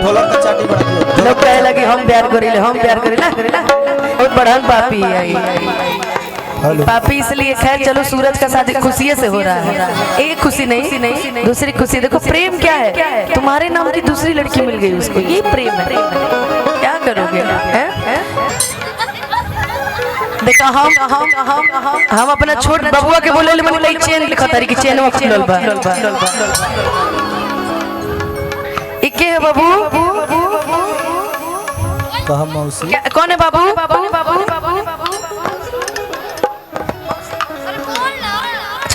ढोलक का चाटी बड़ा दियो। लोग कहे लगे हम प्यार करेला बहुत बड़हन पापी है पापी। इसलिए खैर चलो सूरज का शादी खुशी से हो रहा है। एक खुशी नहीं दूसरी खुशी। देखो प्रेम क्या है, तुम्हारे नाम की दूसरी लड़की मिल गई उसको, ये प्रेम है। क्या करोगे है? देखो हम अपना छोट बबुआ के बोले ले चेन लिखा तारी की चेन में खुलल बा। इके है बाबू कहा मौसी कौन है बाबू?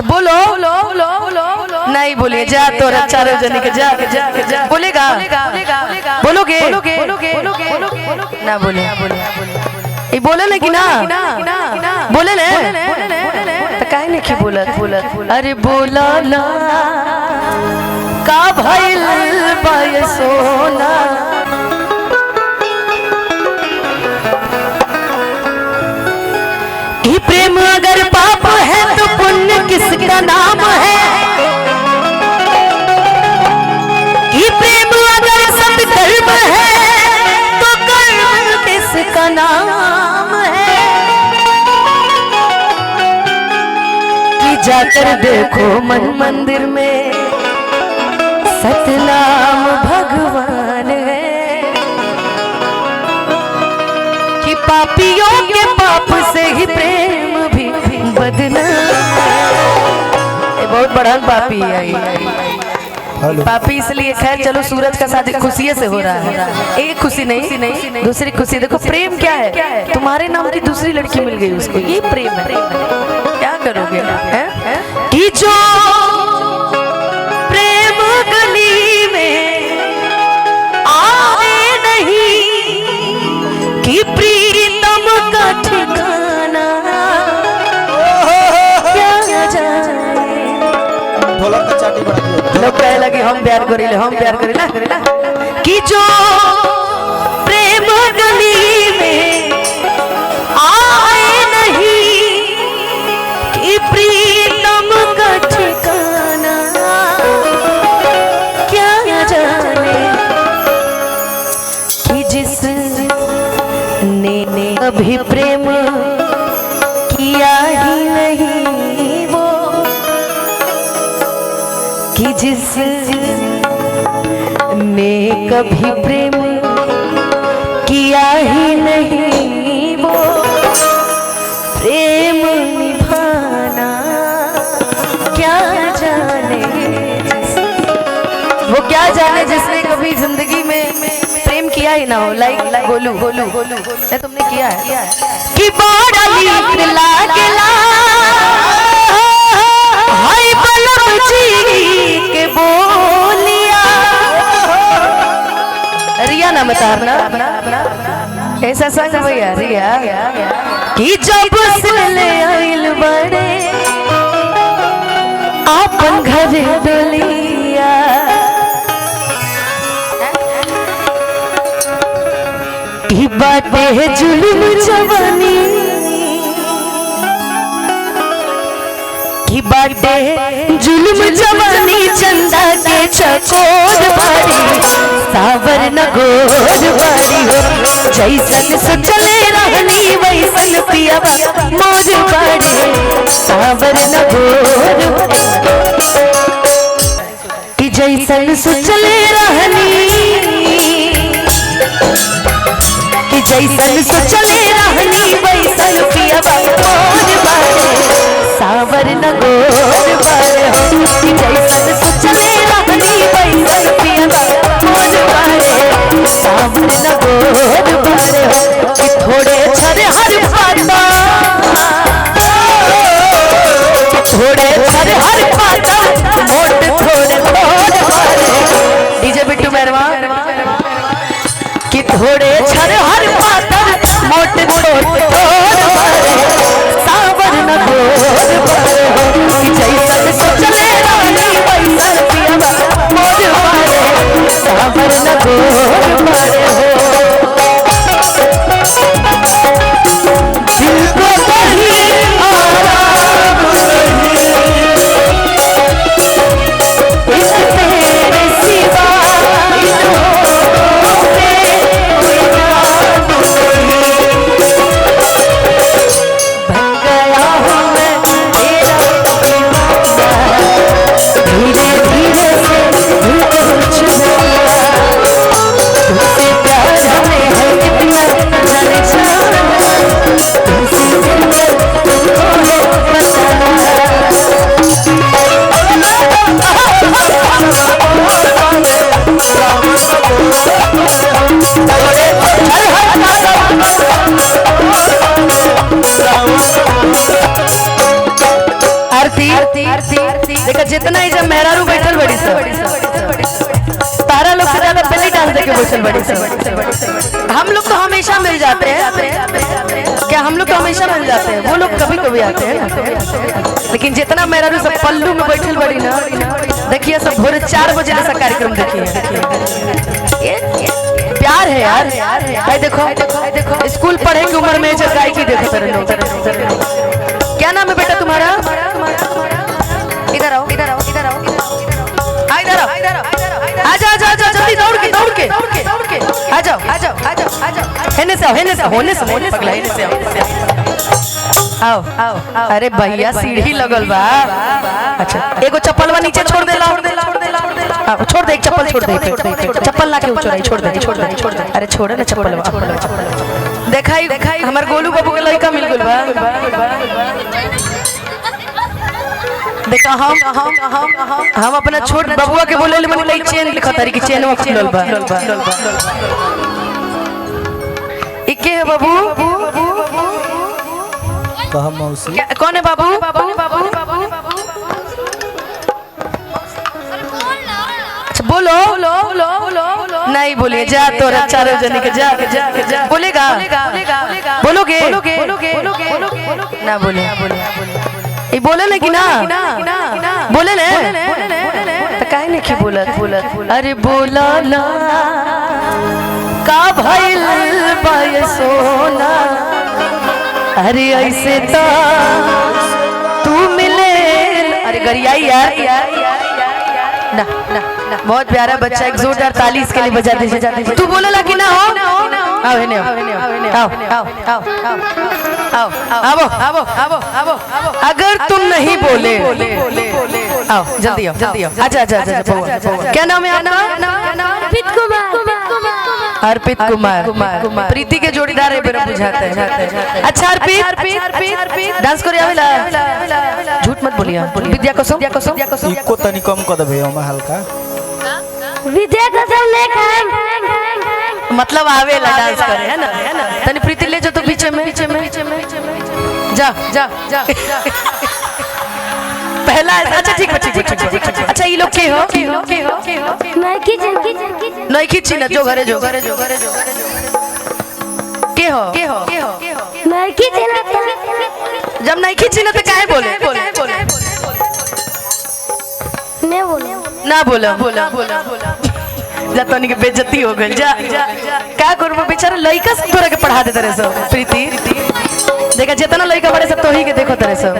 बोलो नहीं बोलिए जा तो चारों जने के जा बोलेगा बोलोगे ना बोले ये बोले ना कि ना बोले ना तो काहे नहीं की बोला अरे बोला ना का भइल बाय सोना ये प्रेम अगर पाप है तो पुण्य किसका नाम है? ये प्रेम अगर सत्कर्म है तो कर्म किसका नाम है? कि जाकर देखो मन मंदिर में सतनाम भगवान है कि पापियों के पाप से ही प्रेम भी बदनाम है। बहुत बड़ा पापी है पापी। इसलिए खैर चलो सूरज का शादी खुशी से हो रहा है। एक खुशी नहीं दूसरी खुशी। देखो प्रेम क्या है, तुम्हारे नाम की दूसरी लड़की मिल गई उसको, ये प्रेम है। क्या करोगे है? कि जो प्रेम गली में आए नहीं कि प्रीतम का ठिकाना क्या जाए। ढोलक का चाटी बड़ा दियो। लोग कहे लगे हम प्यार करेला कि जो प्रेम गली में आए नहीं कि प्रीतम का ठिकाना क्या जाने। कि जिसने कभी प्रेम किया ही नहीं वो कि जिसने कभी प्रेम किया ही नहीं वो प्रेम निभाना क्या जाने। वो क्या जाने जिसने कभी जिंदगी में प्रेम किया ही ना हो। लाइक बोलू तुमने किया है कि बड़ा नीक लागला हाय बलम जी के बोलिया। रिया नाम तारना ऐसा संग भैया रिया कि जब से ले आइल बड़े अपन घर डोलिया की बाटे जुल्म जवानी की बाटे जुल्म जवानी चंदा के चकोर बाड़ी सावर न गोर बाड़ी हो जैसन सोचले रहनी वैसन पिया मोर बाड़ी सावर न गोर कि जैसन सोचले रहनी कि जैसन सोचले रहनी वैसन पिया मोर बाड़े सावर न गोर बाड़े हो कि जैसन सोचले रहनी वैसन पिया मोर बाड़े सावर न गोर बाड़े हो कि थोड़े छरे हर पाता कि थोड़े छरे हर पाता मोट थोड़े बाड़े। डीजे बिट्टू मेहरबान कि थोड़े छर हर पातर मोट छोट सावर न गोर बारे हो कि जैसन सोचले रानी वैसन पिया मोर बारे सावर न गोर बारे हो। दिल को कहीं आराम नहीं इस तेरे सिवा आरती देखा जितना ही जब मेहरारू बैठल बड़ी सब तारा लोग से ज्यादा पहले डांस देके बैठल बड़ी सब। हम लोग तो हमेशा मिल जाते हैं, क्या हम लोग तो हमेशा मिल जाते हैं, वो लोग कभी कभी आते हैं ना। लेकिन जितना मेहरारू सब पल्लू में बैठल बड़ी ना, देखिए सब भोरे 4 बजे ऐसा कार्यक्रम देखिए। प्यार है यार, भाई देखो स्कूल पढ़े की उम्र में जो गायकी देखो तेरे लोग। क्या नाम है बेटा तुम्हारा? इधर आओ इधर आओ इधर आओ इधर आओ आजा आजा आजा जल्दी दौड़ के आ जाओ हेने से होने से पगला हेने से आओ। अरे भैया सीढ़ी लगल बा। अच्छा एगो चप्पलवा नीचे छोड़ दे, छोड़ दे, एक चप्पल छोड़ दे, चप्पल ला के ऊंचाई छोड़ दे। अरे छोड़े ना चप्पलवा। देखाई हमार गोलू बाबू के लड़का मिल गइल बा। देखा हम अपना छोट बबुआ के बोले मन नहीं चेन लिखा तारी की चेनवा खुलल बा। इके है बाबू कहा मौसी कौन है बाबू? बोलो नहीं बोलिए, जा तोरा चारों जने के जा बोलेगा, बोलोगे ना बोले ये बोले ना कि ना बोले ना तो काहे नहीं की बोलत। अरे बोला ना का भइल बाय सोना, अरे ऐसे तो तू मिले। अरे गरियाई यार ना बहुत प्यारा बच्चा, एक जोरदार ताली इसके लिए बजा दीजिए। तू बोलेला कि ना हो? आओ हेने आओ। अगर तुम नहीं बोले आओ जल्दी आओ। अच्छा क्या नाम है आपका? अर्पित कुमार। प्रीति के जोड़ीदार है मेरा बुझाते हैं। अच्छा अर्पित डांस करे आवेला? झूठ मत बोलिए। विद्या कसम इको तनी कम कर दे भैया हल्का। विद्या कसम ले खाएं मतलब आवेला डांस करे है ना। तनी प्रीति ले जो तो पीछे में जा पहला। अच्छा ठीक है। अच्छा ये लोग के हो? नहीं खींची ना, जो घरे के हो? जब नहीं खींची ना तो काहे बोले? ना बोला जा तनी के बेइज्जती हो गई। जा क्या करबो बेचारा लइका सब तोरा के पढ़ा देते रहे सब। प्रीति देखा जितना लइका बड़े सब तोही के देखो तेरे सब।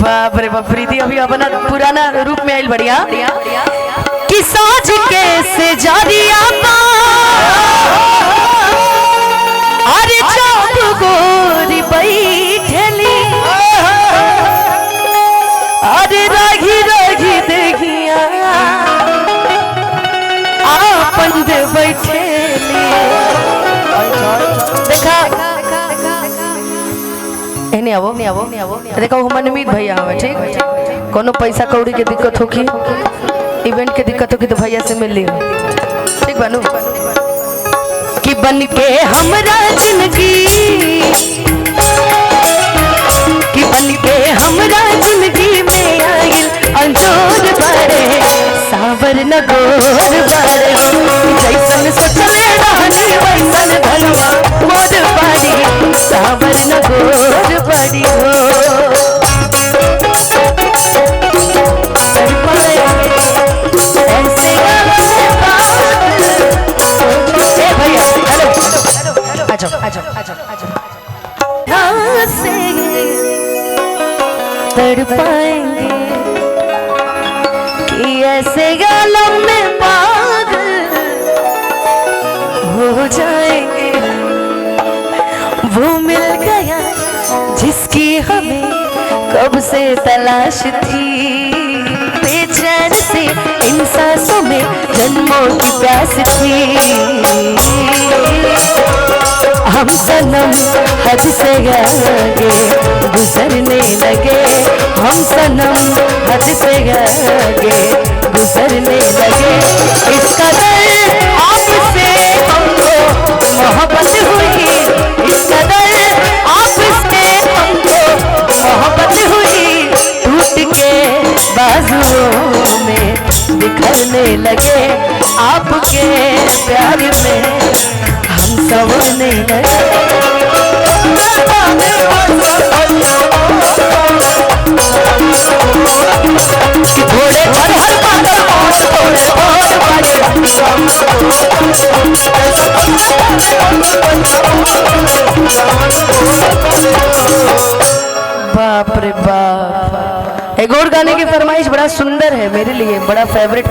बाप रे बाप। प्रीति अभी अपना पुराना रूप में आइल बढ़िया कि साज के से जारिया पा। अरे चाँद गोरी बैठली, अरे रागी देखिया आपन दे बैठली। देखा एने आवो देखो मनमीत भैया हवे ठीक। कोनो पैसा कौड़ी के दिक्कत होगी, इवेंट के दिक्कत होगी तो भैया से मिल लियो ठीक बनू। कि बन के हमरा जिंदगी, कि बन के हमरा जिंदगी में आइल अंजोर बारे, सावर न गोर बारे हो। जैसन सोचले रहनी वैसन धनवा मोर बाड़ी, सावर न गोर बाड़ी हो। तड़पाएंगे कि ऐसे गालों में पागल हो जाएंगे। वो मिल गया जिसकी हमें कब से तलाश थी, बेचैन से इन सांसों में जन्मों की प्यास थी। हम सनम हद से आगे गुजरने लगे, हम सनम हद से आगे गुजरने लगे। इस कदर आपसे हमको मोहब्बत हुई, इस कदर आपसे हमको मोहब्बत हुई, टूट के बाजुओं में बिखरने लगे, आपके प्यार में हम संवरने लगे। घोड़े पर हर पागल मौत घोड़े बहुत बाजे, बाप रे बाप। एक और गाने की फरमाइश बड़ा सुंदर है मेरे लिए, बड़ा फेवरेट